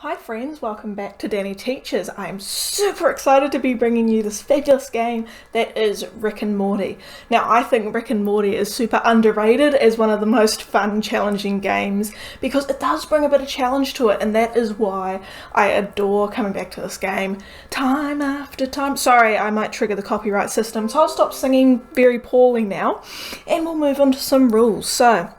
Hi friends, welcome back to Danni Teaches. I am super excited to be bringing you this fabulous game that is Rick and Morty. Now I think Rick and Morty is super underrated as one of the most fun, challenging games because it does bring a bit of challenge to it, and that is why I adore coming back to this game time after time. Sorry, I might trigger the copyright system, so I'll stop singing very poorly now and we'll move on to some rules. So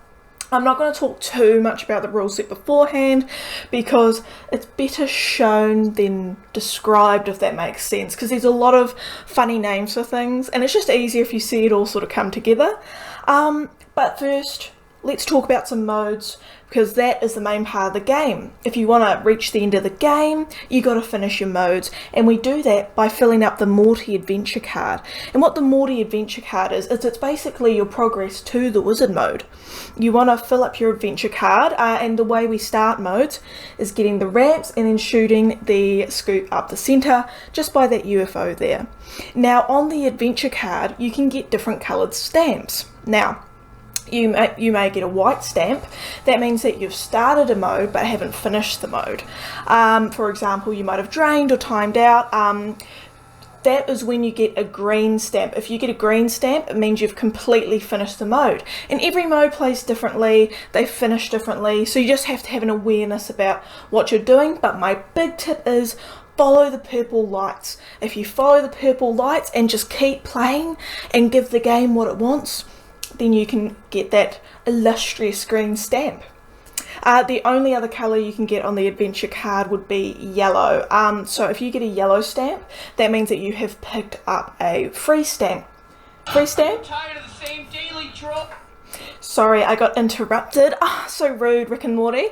I'm not going to talk too much about the rule set beforehand because it's better shown than described, if that makes sense, because there's a lot of funny names for things and it's just easier if you see it all sort of come together. But first, let's talk about some modes, because that is the main part of the game. If you want to reach the end of the game, you got to finish your modes, and we do that by filling up the Morty Adventure card. And what the Morty Adventure card is it's basically your progress to the wizard mode. You want to fill up your adventure card, and the way we start modes is getting the ramps and then shooting the scoop up the center just by that UFO there. Now on the adventure card you can get different colored stamps. Now you may get a white stamp. That means that you've started a mode but haven't finished the mode. For example, you might have drained or timed out. That is when you get a green stamp. If you get a green stamp, it means you've completely finished the mode. And every mode plays differently, they finish differently, so you just have to have an awareness about what you're doing. But my big tip is follow the purple lights. If you follow the purple lights and just keep playing and give the game what it wants, then you can get that illustrious green stamp. The only other colour you can get on the adventure card would be yellow. So if you get a yellow stamp, that means that you have picked up a free stamp. Free stamp? I'm tired of the same daily trope. Sorry, I got interrupted. So rude, Rick and Morty.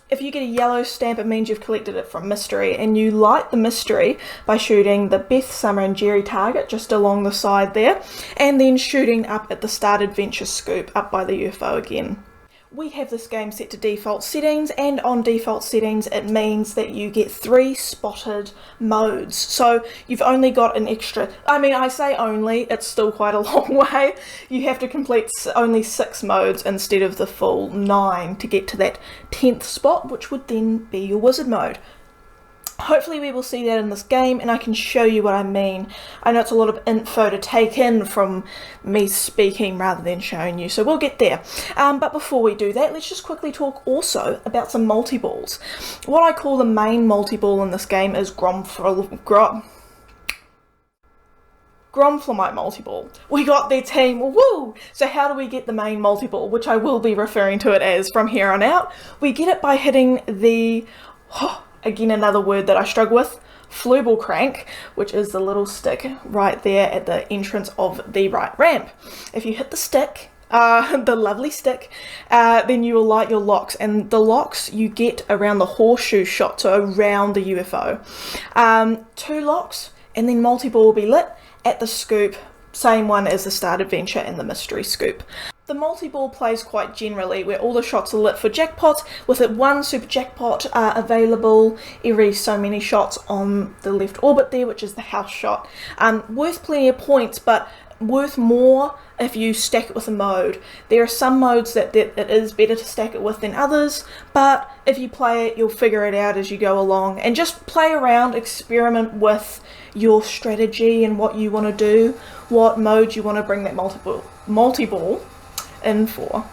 If you get a yellow stamp, it means you've collected it from mystery, and you light the mystery by shooting the Beth, Summer and Jerry target just along the side there, and then shooting up at the start adventure scoop up by the UFO again. We have this game set to default settings, and on default settings it means that you get 3 spotted modes. So you've only got an extra, I say only, it's still quite a long way. You have to complete only 6 modes instead of the full 9 to get to that 10th spot, which would then be your wizard mode. Hopefully we will see that in this game and I can show you what I mean. I know it's a lot of info to take in from me speaking rather than showing you, so we'll get there. But before we do that, let's just quickly talk also about some multi-balls. What I call the main multi-ball in this game is Gromflemite multi-ball. We got their team, woo! So how do we get the main multi-ball, which I will be referring to it as from here on out? We get it by hitting the... again, another word that I struggle with, floorball crank, which is the little stick right there at the entrance of the right ramp. If you hit the stick, the lovely stick, then you will light your locks, and the locks you get around the horseshoe shot, so around the UFO. 2 locks, and then multi-ball will be lit at the scoop, same one as the start adventure and the mystery scoop. The multi-ball plays quite generally, where all the shots are lit for jackpots, with it 1 super jackpot available every so many shots on the left orbit there, which is the house shot. Worth plenty of points, but worth more if you stack it with a mode. There are some modes that it is better to stack it with than others, but if you play it, you'll figure it out as you go along, and just play around, experiment with your strategy and what you want to do, what mode you want to bring that multi-ball in for.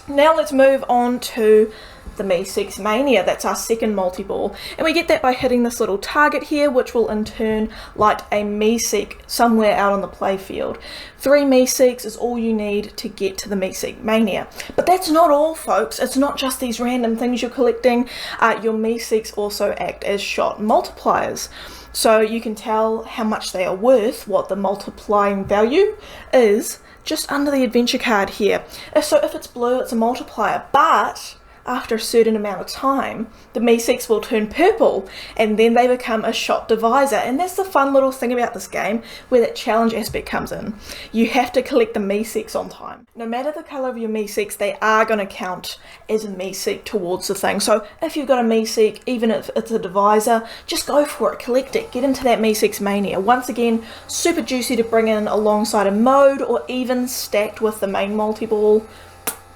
Now let's move on to the MI6 Mania. That's our second multi-ball, and we get that by hitting this little target here, which will in turn light a MI6 somewhere out on the playfield. 3 MI6 is all you need to get to the MI6 Mania. But that's not all, folks. It's not just these random things you're collecting. Your MI6 also act as shot multipliers. So you can tell how much they are worth, what the multiplying value is, just under the adventure card here. So if it's blue, it's a multiplier, but after a certain amount of time, the MI6 will turn purple, and then they become a shot divisor. And that's the fun little thing about this game, where that challenge aspect comes in. You have to collect the MI6 on time. No matter the colour of your MI6, they are going to count as a MI6 towards the thing. So if you've got a MI6, even if it's a divisor, just go for it, collect it, get into that MI6 Mania. Once again, super juicy to bring in alongside a mode, or even stacked with the main multi-ball.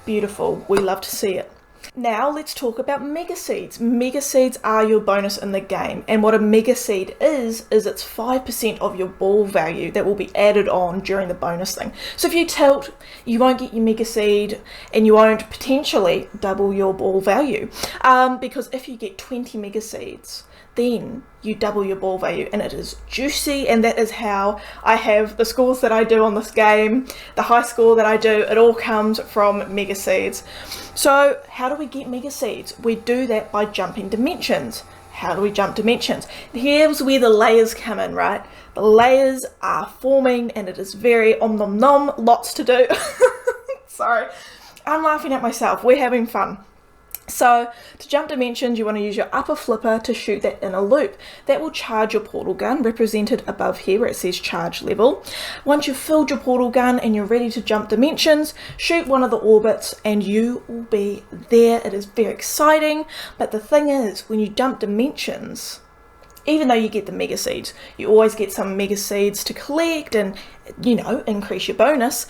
Beautiful, we love to see it. Now let's talk about mega seeds. Mega seeds are your bonus in the game, and what a mega seed is it's 5% of your ball value that will be added on during the bonus thing. So if you tilt, you won't get your mega seed and you won't potentially double your ball value, because if you get 20 mega seeds, then you double your ball value, and it is juicy. And that is how I have the scores that I do on this game, the high score that I do. It all comes from mega seeds. So how do we get mega seeds? We do that by jumping dimensions. How do we jump dimensions? Here's where the layers come in, right? The layers are forming, and it is very om nom nom, lots to do. Sorry, I'm laughing at myself. We're having fun. So to jump dimensions, you want to use your upper flipper to shoot that inner loop. That will charge your portal gun, represented above here where it says charge level. Once you've filled your portal gun and you're ready to jump dimensions, shoot one of the orbits and you will be there. It is very exciting, but the thing is, when you jump dimensions, even though you get the mega seeds, you always get some mega seeds to collect and, you know, increase your bonus.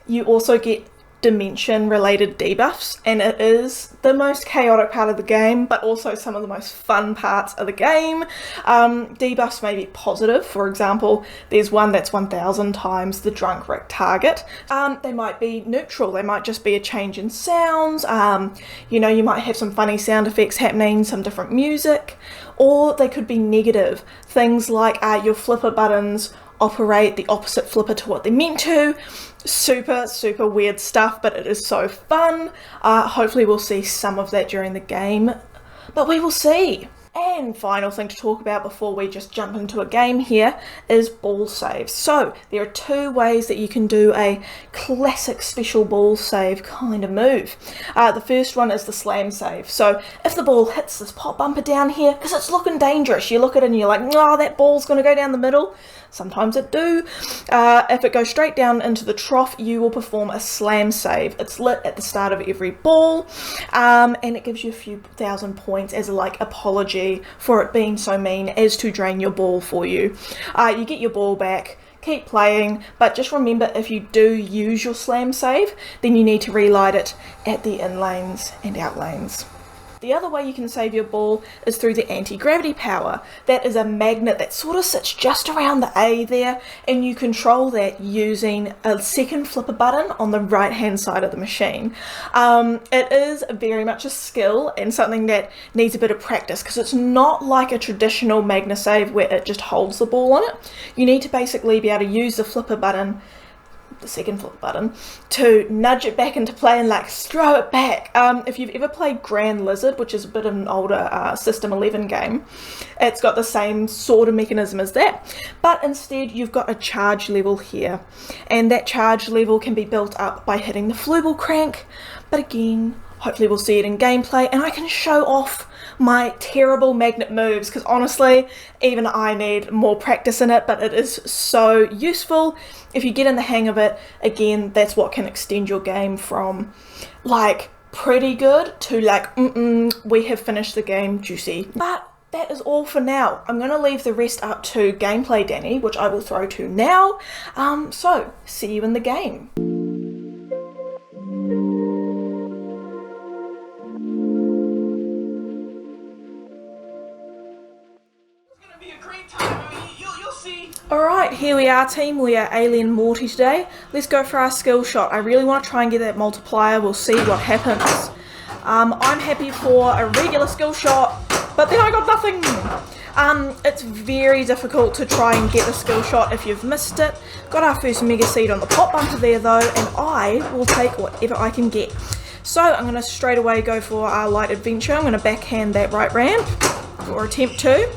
You also get dimension related debuffs, and it is the most chaotic part of the game, but also some of the most fun parts of the game. Debuffs may be positive. For example, there's one that's 1000 times the drunk Rick target. They might be neutral. They might just be a change in sounds. You know, you might have some funny sound effects happening, some different music, or they could be negative. Things like your flipper buttons operate the opposite flipper to what they're meant to. Super weird stuff, but it is so fun. Hopefully we'll see some of that during the game, but we will see. And final thing to talk about before we just jump into a game here is ball saves. So there are two ways that you can do a classic special ball save kind of move. The first one is the slam save. So if the ball hits this pop bumper down here, because it's looking dangerous, you look at it and you're like, oh, that ball's going to go down the middle. Sometimes it do. If it goes straight down into the trough, you will perform a slam save. It's lit at the start of every ball, and it gives you a few thousand points as a apology for it being so mean as to drain your ball for you. You get your ball back, keep playing, but just remember, if you do use your slam save, then you need to relight it at the in lanes and out lanes. The other way you can save your ball is through the anti-gravity power. That is a magnet that sort of sits just around the A there, and you control that using a second flipper button on the right hand side of the machine. It is very much a skill and something that needs a bit of practice, because it's not like a traditional magnet save where it just holds the ball on it. You need to basically be able to use the flipper button, the second flip button, to nudge it back into play and throw it back. If you've ever played Grand Lizard, which is a bit of an older System 11 game, it's got the same sort of mechanism as that, but instead you've got a charge level here, and that charge level can be built up by hitting the floorball crank. But again, hopefully we'll see it in gameplay and I can show off my terrible magnet moves, because honestly, even I need more practice in it, but it is so useful. If you get in the hang of it, again, that's what can extend your game from pretty good to we have finished the game, juicy. But that is all for now. I'm going to leave the rest up to gameplay Danny, which I will throw to now. So see you in the game. Alright, here we are team, we are Alien Morty today. Let's go for our skill shot. I really want to try and get that multiplier, we'll see what happens. I'm happy for a regular skill shot, but then I got nothing. It's very difficult to try and get the skill shot if you've missed it. Got our first mega seed on the pop bumper there though, and I will take whatever I can get. So I'm going to straight away go for our light adventure. I'm going to backhand that right ramp, or attempt to.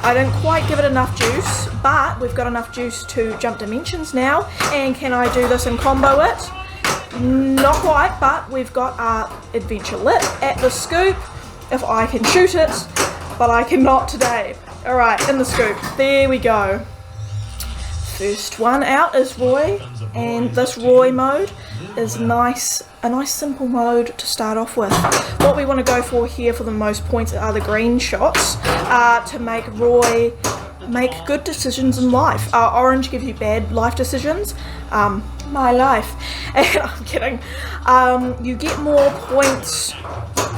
I didn't quite give it enough juice, but we've got enough juice to jump dimensions now. And can I do this and combo it? Not quite, but we've got our adventure lit at the scoop. If I can shoot it, but I cannot today. Alright, in the scoop. There we go. First one out is Roy, and this Roy mode is a nice simple mode to start off with. What we want to go for here for the most points are the green shots, to make Roy make good decisions in life. Orange gives you bad life decisions. My life. And I'm kidding. You get more points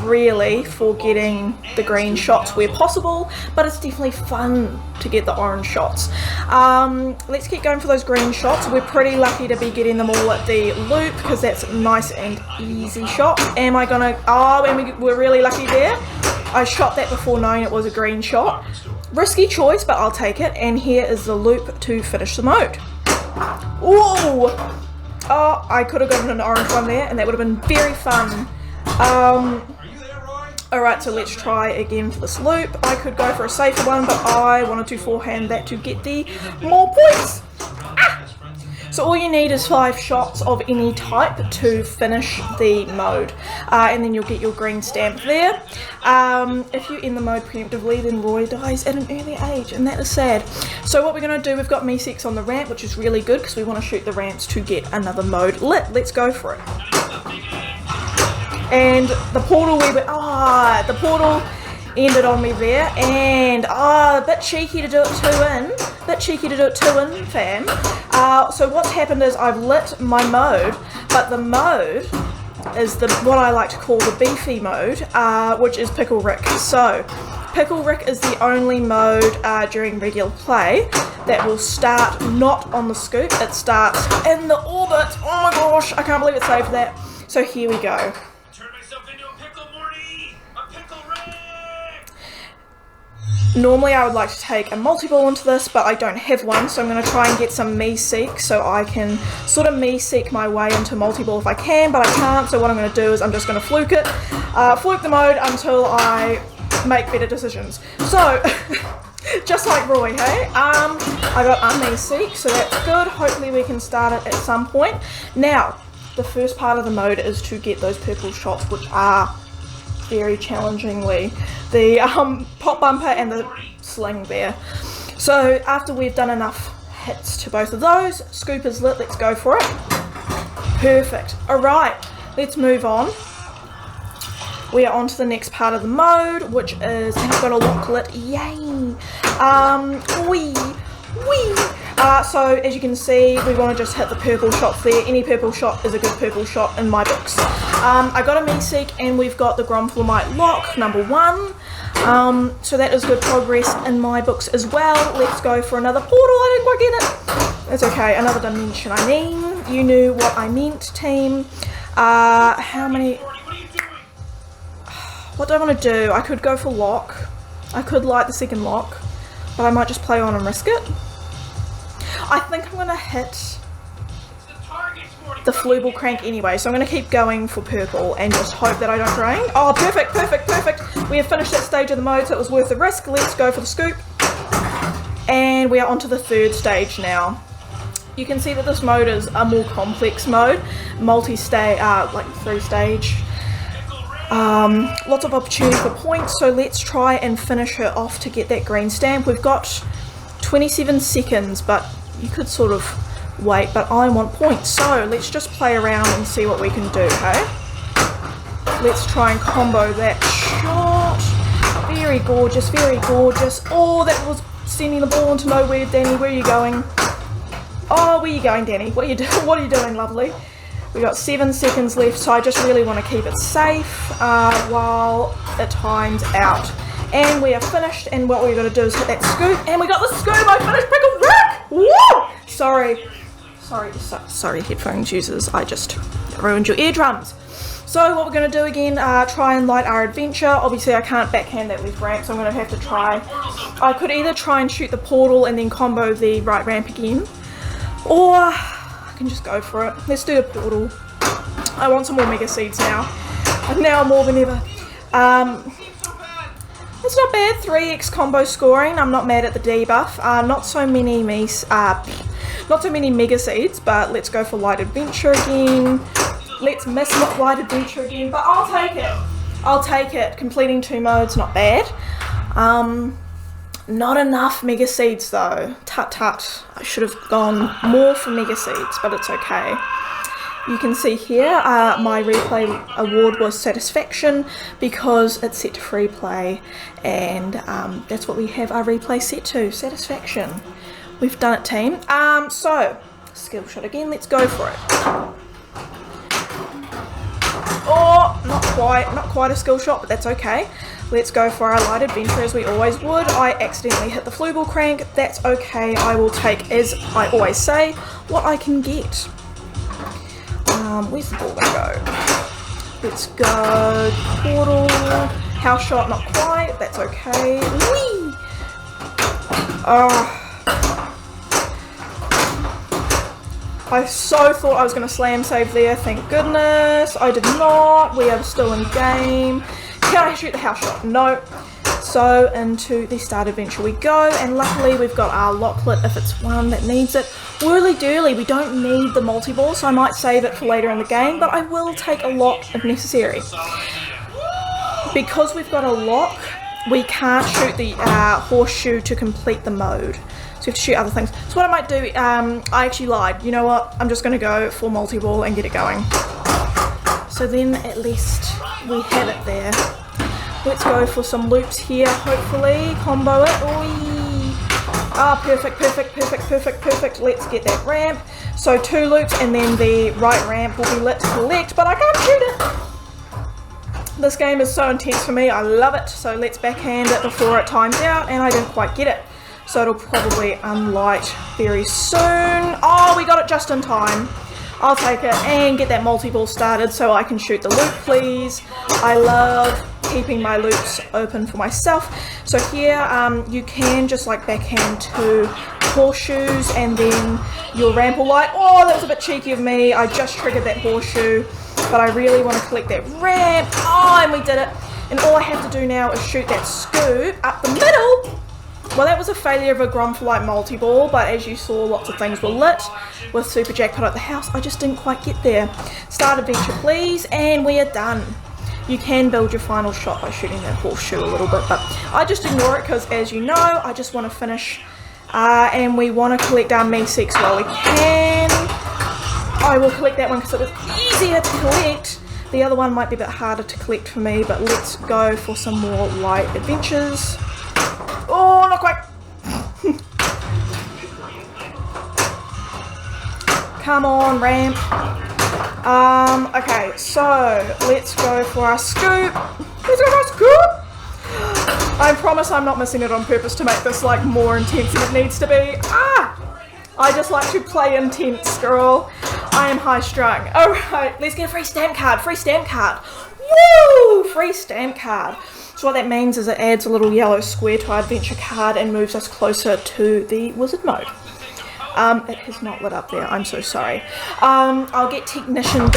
really for getting the green shots where possible, but it's definitely fun to get the orange shots. Let's keep going for those green shots. We're pretty lucky to be getting them all at the loop because that's a nice and easy shot. Am I gonna, oh, and we're really lucky there. I shot that before knowing it was a green shot. Risky choice, but I'll take it. And here is the loop to finish the mode. Whoa! Oh, I could have gotten an orange one there, and that would have been very fun. Alright, so let's try again for this loop. I could go for a safer one, but I wanted to forehand that to get the more points. So all you need is 5 shots of any type to finish the mode, and then you'll get your green stamp there. If you end the mode preemptively, then Roy dies at an early age, and that is sad. So what we're going to do, we've got MI6 on the ramp, which is really good because we want to shoot the ramps to get another mode lit. Let's go for it. And the portal, the portal ended on me there, and a bit cheeky to do it 2 in. Fam. So what's happened is I've lit my mode, but the mode is what I like to call the beefy mode, which is Pickle Rick. So Pickle Rick is the only mode during regular play that will start not on the scoop. It starts in the orbit. Oh my gosh, I can't believe it saved that. So here we go. Normally I would like to take a multi-ball into this, but I don't have one, so I'm going to try and get some me-seek so I can sort of me-seek my way into multi-ball if I can, but I can't, so what I'm going to do is I'm just going to fluke it, fluke the mode until I make better decisions. So, just like Roy, hey? I got a me-seek, so that's good. Hopefully we can start it at some point. Now, the first part of the mode is to get those purple shots, which are very challengingly the pop bumper and the sling there. So after we've done enough hits to both of those, scoop is lit, let's go for it. Perfect. Alright, let's move on. We are on to the next part of the mode, which is, and I've got a lock lit, yay! So as you can see, we want to just hit the purple shots there. Any purple shot is a good purple shot in my books. I got a me-seek and we've got the Gromflemite lock, number 1. So that is good progress in my books as well. Let's go for another portal. I didn't quite get it. It's okay, another dimension I mean. You knew what I meant, team. How many... What do I want to do? I could go for lock. I could light the second lock, but I might just play on and risk it. I think I'm going to hit the Floorball crank anyway, so I'm going to keep going for purple and just hope that I don't drain. Oh, perfect, perfect, perfect. We have finished that stage of the mode, so it was worth the risk. Let's go for the scoop. And we are on to the third stage now. You can see that this mode is a more complex mode, multi-stage, like 3-stage. Lots of opportunity for points, so let's try and finish her off to get that green stamp. We've got 27 seconds, but you could sort of wait, but I want points, so let's just play around and see what we can do, okay? Let's try and combo that shot. Very gorgeous, very gorgeous. Oh, that was sending the ball into nowhere. Danny, where are you going? Oh, where are you going, Danny? What are you doing? What are you doing, lovely? We got 7 seconds left, so I just really want to keep it safe while it times out. And we are finished, and what we're going to do is hit that scoop, and we got the scoop. I finished Pickle Rick! Woo! Sorry, headphones users. I just ruined your eardrums. So what we're going to do again, try and light our adventure. Obviously I can't backhand that left ramp, so I'm going to have to try. I could either try and shoot the portal and then combo the right ramp again, or I can just go for it. Let's do the portal. I want some more mega seeds now. Now more than ever. It's not bad, 3x combo scoring. I'm not mad at the debuff. Not so many mega seeds, but let's go for light adventure again. Let's miss light adventure again, but I'll take it. I'll take it. Completing 2 modes, not bad. Not enough mega seeds though. Tut tut. I should have gone more for mega seeds, but it's okay. You can see here my replay award was satisfaction because it's set to free play, and that's what we have our replay set to, satisfaction. We've done it, team. So skill shot again, let's go for it. Oh, not not quite a skill shot, but that's okay. Let's go for our light adventure as we always would. I accidentally hit the flue ball crank. That's okay. I will take, as I always say, what I can get. Where's the ball gonna go? Let's go portal. House shot, not quite. That's okay. Whee! I so thought I was going to slam save there. Thank goodness. I did not. We are still in game. Can I shoot the house shot? No. So into the start adventure we go, and luckily we've got our locklet if it's one that needs it. Whirly-durly, we don't need the multi-ball, so I might save it for later in the game, but I will take a lock if necessary. Because we've got a lock, we can't shoot the horseshoe to complete the mode. So we have to shoot other things. So what I might do, I actually lied. You know what? I'm just going to go for multi-ball and get it going. So then at least we have it there. Let's go for some loops here, hopefully. Combo it. Whee! Ah, perfect, perfect, perfect, perfect, perfect. Let's get that ramp. So 2 loops and then the right ramp will be lit to collect, but I can't shoot it. This game is so intense for me. I love it. So let's backhand it before it times out, and I didn't quite get it. So it'll probably unlight very soon. Oh, we got it just in time. I'll take it and get that multi-ball started so I can shoot the loop, please. I love keeping my loops open for myself. So here you can just like backhand 2 horseshoes and then your ramp will light. Oh, that was a bit cheeky of me. I just triggered that horseshoe, but I really want to collect that ramp. Oh, and we did it. And all I have to do now is shoot that scoop up the middle. Well, that was a failure of a Grompholite multi-ball, but as you saw, lots of things were lit with Super Jackpot at the house. I just didn't quite get there. Start adventure, please, and we are done. You can build your final shot by shooting that horseshoe a little bit, but I just ignore it because, as you know, I just want to finish, and we want to collect our MI6 while we can. I will collect that one because it was easier to collect. The other one might be a bit harder to collect for me, but let's go for some more light adventures. Oh, not quite. Come on, ramp. Okay, so let's go for our scoop. Let's go for our scoop. I promise I'm not missing it on purpose to make this like more intense than it needs to be. I just like to play intense, girl. I am high strung. All right, let's get a free stamp card. Free stamp card. Woo! Free stamp card. So what that means is it adds a little yellow square to our adventure card and moves us closer to the wizard mode. It has not lit up there, I'm so sorry. I'll get Technician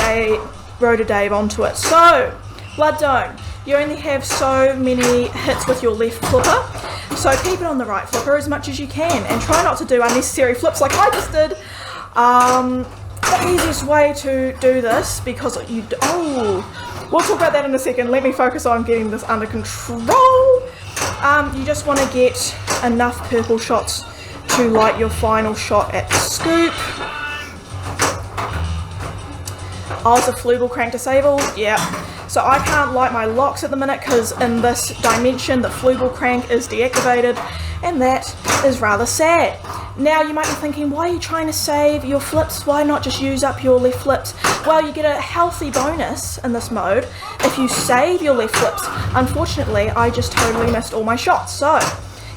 Rotor Dave onto it. So, Blood Dome, you only have so many hits with your left flipper, so keep it on the right flipper as much as you can and try not to do unnecessary flips like I just did. The easiest way to do this, because we'll talk about that in a second. Let me focus on getting this under control. You just want to get enough purple shots to light your final shot at the scoop. Oh, is the flue ball crank disabled? Yeah. So I can't light my locks at the minute because in this dimension the flue ball crank is deactivated, and that is rather sad. Now you might be thinking, why are you trying to save your flips? Why not just use up your left flips? Well, you get a healthy bonus in this mode if you save your left flips. Unfortunately, I just totally missed all my shots. So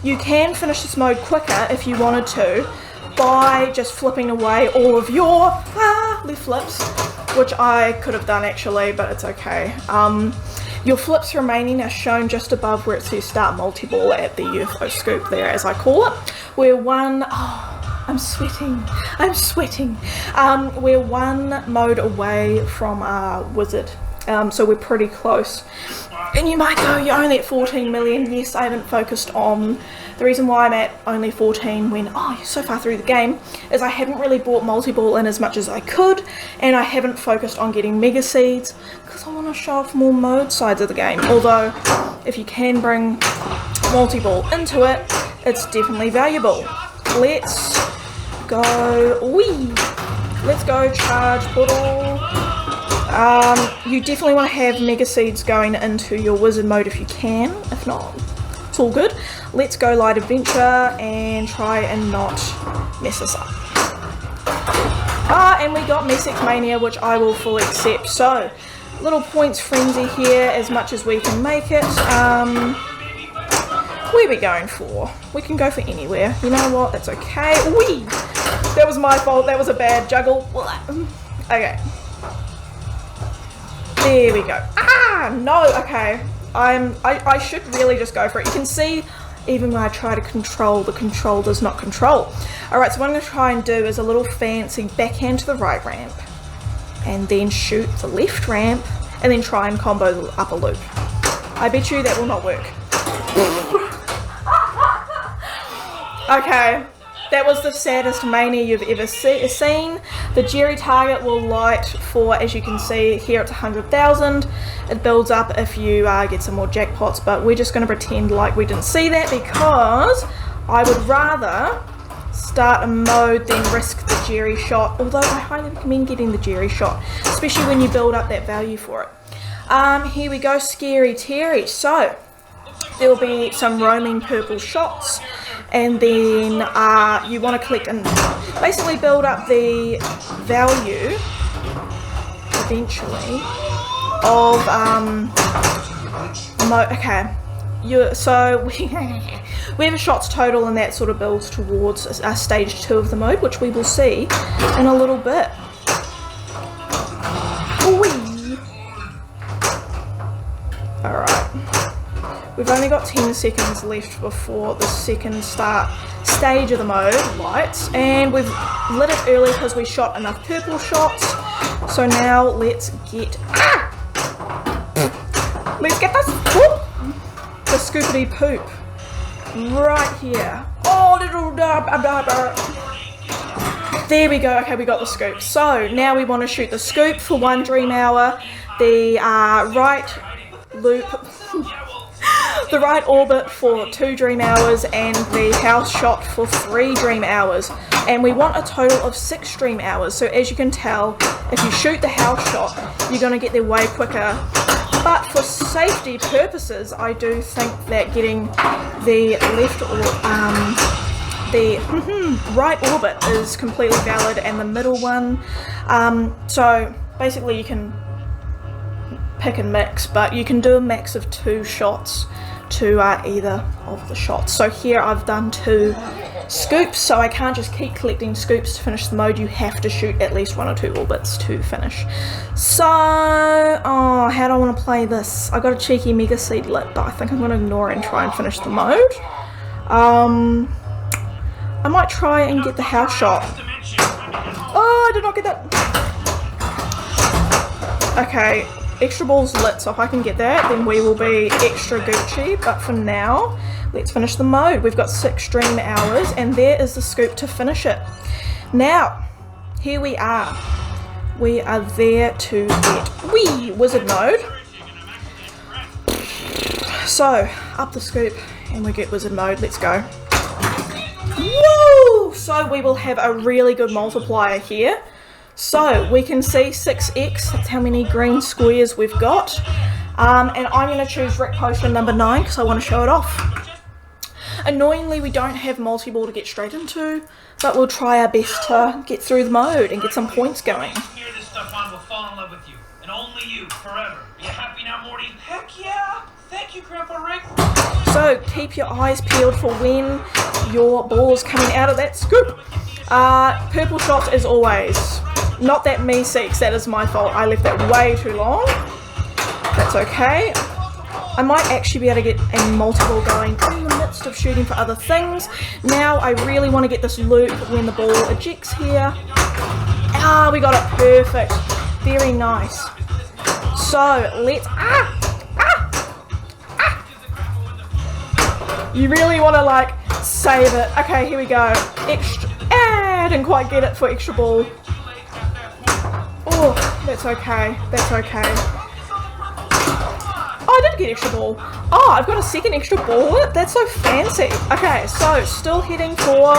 you can finish this mode quicker if you wanted to by just flipping away all of your left flips, which I could have done actually, but it's okay. Your flips remaining are shown just above where it says start multi-ball at the UFO scoop there, as I call it. We're I'm sweating. We're one mode away from our wizard, so we're pretty close. And you might go, you're only at 14 million. Yes, I haven't focused on, the reason why I'm at only 14 when, you're so far through the game, is I haven't really brought multi-ball in as much as I could, and I haven't focused on getting mega seeds, because I want to show off more mode sides of the game. Although, if you can bring multi-ball into it, it's definitely valuable. Let's go, let's go charge portal. You definitely want to have mega seeds going into your wizard mode if you can. If not, it's all good. Let's go light adventure and try and not mess this up. And we got MI6 Mania, which I will fully accept. So Little points frenzy here as much as we can make it. Where are we going for? We can go for anywhere. You know what? That's okay. Whee! That was my fault. That was a bad juggle. Okay. There we go. Ah! No! Okay. I should really just go for it. You can see even when I try to control, the control does not control. Alright, so what I'm going to try and do is a little fancy backhand to the right ramp. And then shoot the left ramp. And then try and combo the upper loop. I bet you that will not work. Okay, that was the saddest mania you've ever seen. The Jerry target will light for, as you can see here, it's 100,000. It builds up if you get some more jackpots, but we're just going to pretend like we didn't see that because I would rather start a mode than risk the Jerry shot, although I highly recommend getting the Jerry shot, especially when you build up that value for it. Here we go, Scary Terry. So there will be some roaming purple shots, and then you want to collect and basically build up the value eventually of okay. So we have a shots total, and that sort of builds towards stage 2 of the mode, which we will see in a little bit. Alright, we've only got 10 seconds left before the second stage of the mode lights, and we've lit it early because we shot enough purple shots. So now let's get the scoopity poop right here. Oh, little there we go. Okay, we got the scoop. So now we want to shoot the scoop for 1 dream hour, the right loop, the right orbit for 2 dream hours, and the house shot for 3 dream hours. And we want a total of 6 dream hours. So as you can tell, if you shoot the house shot, you're going to get there way quicker. But for safety purposes, I do think that getting the left or the right orbit is completely valid, and the middle one. So basically, you can pick and mix, but you can do a max of 2 shots to either of the shots. So here I've done 2 scoops, so I can't just keep collecting scoops to finish the mode. You have to shoot at least 1 or 2 orbits to finish. So, how do I want to play this? I got a cheeky mega seed lit, but I think I'm going to ignore it and try and finish the mode. I might try and get the house shot. Oh, I did not get that. Okay, extra balls lit, so if I can get that, then we will be extra Gucci. But for now, let's finish the mode. We've got 6 dream hours, and there is the scoop to finish it. Now, here we are. We are there to get wizard mode. So, up the scoop, and we get wizard mode. Let's go. Woo! So we will have a really good multiplier here. So we can see 6x, that's how many green squares we've got. And I'm going to choose Rick Potion number 9 because I want to show it off. Annoyingly, we don't have multi-ball to get straight into, but we'll try our best to get through the mode and get some points going. Hear this stuff on, will fall in love with you, and only you, forever. Are you happy now, Morty? Heck yeah! Thank you, Grandpa Rick. So keep your eyes peeled for when your ball is coming out of that scoop. Purple shots as always. Not that MI6, that is my fault. I left that way too long. That's okay. I might actually be able to get a multi-ball going in the midst of shooting for other things. Now I really want to get this loop when the ball ejects here. Ah, we got it perfect. Very nice. So let's... You really want to like save it. Okay, here we go. Extra. I didn't quite get it for extra ball. Oh, that's okay. That's okay. Oh, I did get extra ball. Oh, I've got a second extra ball. That's so fancy. Okay, so still heading for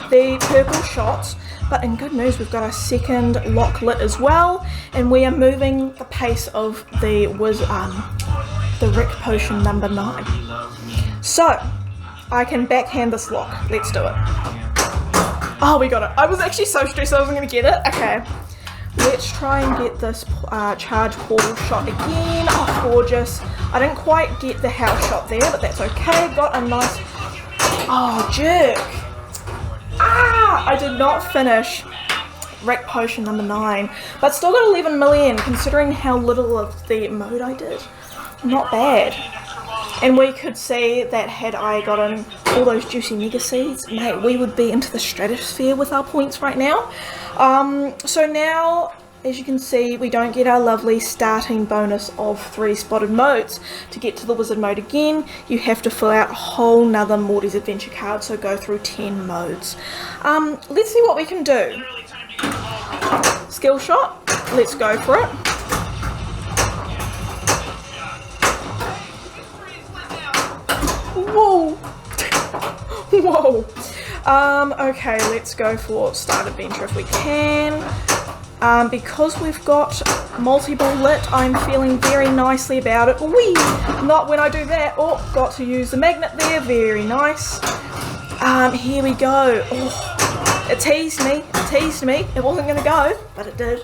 the purple shots, but in good news, we've got our second lock lit as well, and we are moving the pace of the Rick Potion number 9. So I can backhand this lock. Let's do it. Oh, we got it. I was actually so stressed I wasn't going to get it. Okay. let's try and get this charge portal shot again. Oh, gorgeous. I didn't quite get the house shot there, but that's okay. Got a nice... Oh, jerk. Ah, I did not finish Wreck Potion number 9, but still got 11 million considering how little of the mode I did. Not bad. And we could see that had I gotten all those juicy mega seeds, mate, we would be into the stratosphere with our points right now. So now, as you can see, we don't get our lovely starting bonus of 3 spotted modes. To get to the wizard mode again, you have to fill out a whole nother Morty's Adventure card, so go through 10 modes. Let's see what we can do. Skill shot, let's go for it. Whoa! Whoa! Okay, let's go for start adventure if we can. Because we've got multi-ball lit, I'm feeling very nicely about it. Whee! Not when I do that. Oh, got to use the magnet there. Very nice. Here we go. Oh, it teased me. It teased me. It wasn't going to go, but it did.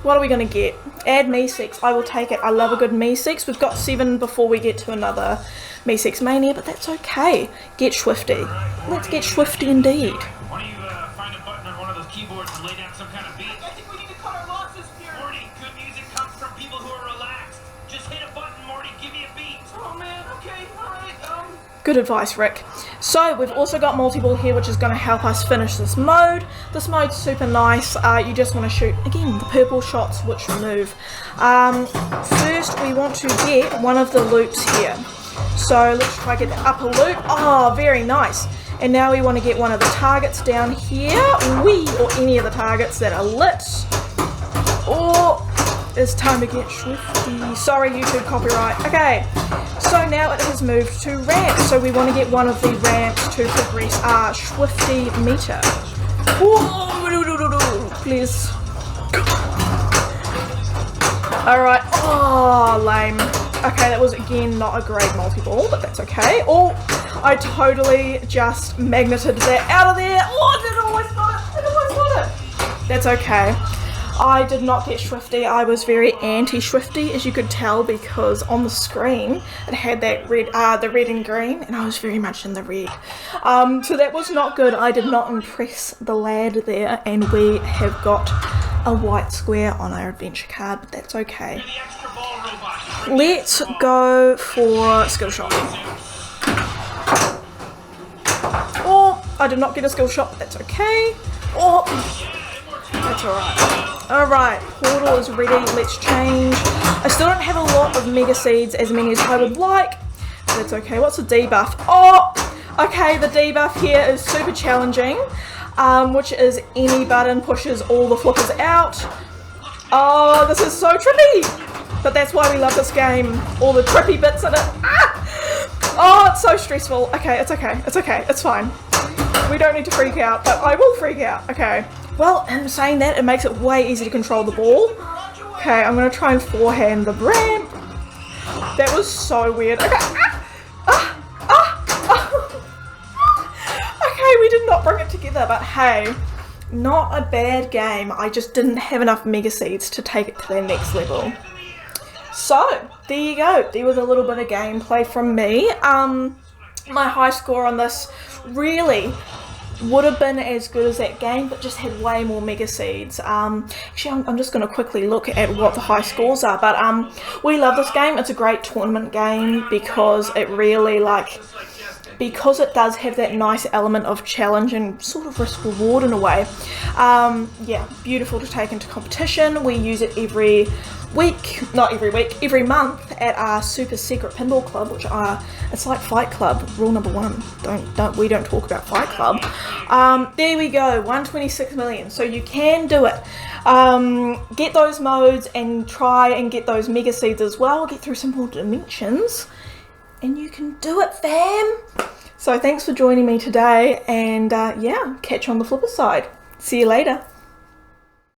What are we going to get? Add MI6. I will take it. I love a good MI6. We've got 7 before we get to another MI6 Mania, but that's okay. Get swifty. Let's get swifty indeed. Why don't you find a button on one of those keyboards and lay down some kind of beat? I think we need to cut our losses here. Morty, good music comes from people who are relaxed. Just hit a button, Morty. Give me a beat. Oh man, okay, alright, Good advice, Rick. So we've also got multi-ball here, which is going to help us finish this mode. This mode's super nice. You just want to shoot, again, the purple shots, which remove. First, we want to get one of the loops here. So let's try to get the upper loop. Oh, very nice. And now we want to get one of the targets down here. Or any of the targets that are lit. Or it's time to get swifty. Sorry, YouTube copyright. Okay, so now it has moved to ramps. So we want to get one of the ramps to progress our swifty meter. Please. Alright. Oh, lame. Okay, that was again not a great multi-ball, but that's okay. Oh, I totally just magneted that out of there. Oh, I did almost got it. I almost got it. That's okay. I did not get swifty. I was very anti-swifty, as you could tell, because on the screen it had that red, the red and green, and I was very much in the red. So that was not good. I did not impress the lad there, and we have got a white square on our adventure card, but that's okay. Let's go for skill shot. Oh, I did not get a skill shot, but that's okay. Oh, that's alright. Alright, portal is ready. Let's change. I still don't have a lot of mega seeds, as many as I would like. But that's okay. What's the debuff? Oh, okay, the debuff here is super challenging, which is any button pushes all the flippers out. Oh, this is so trippy. But that's why we love this game. All the trippy bits in it. Ah! Oh, it's so stressful. Okay, it's okay. It's okay. It's fine. We don't need to freak out, but I will freak out. Okay. Well, in saying that, it makes it way easier to control the ball. Okay, I'm going to try and forehand the ramp. That was so weird. Okay. Okay, we did not bring it together, but hey, not a bad game. I just didn't have enough mega seeds to take it to the next level. So, there you go. There was a little bit of gameplay from me. My high score on this really would have been as good as that game, but just had way more mega seeds. Actually, I'm just going to quickly look at what the high scores are, but we love this game. It's a great tournament game because it really, because it does have that nice element of challenge and sort of risk reward in a way. Yeah, beautiful to take into competition. We use it every week, not every week, every month at our super secret pinball club, which it's like Fight Club, rule number 1. We don't talk about Fight Club. There we go, 126 million. So you can do it. Get those modes and try and get those mega seeds as well. Get through some more dimensions, and you can do it, fam. So thanks for joining me today, and yeah, catch you on the flipper side. See you later.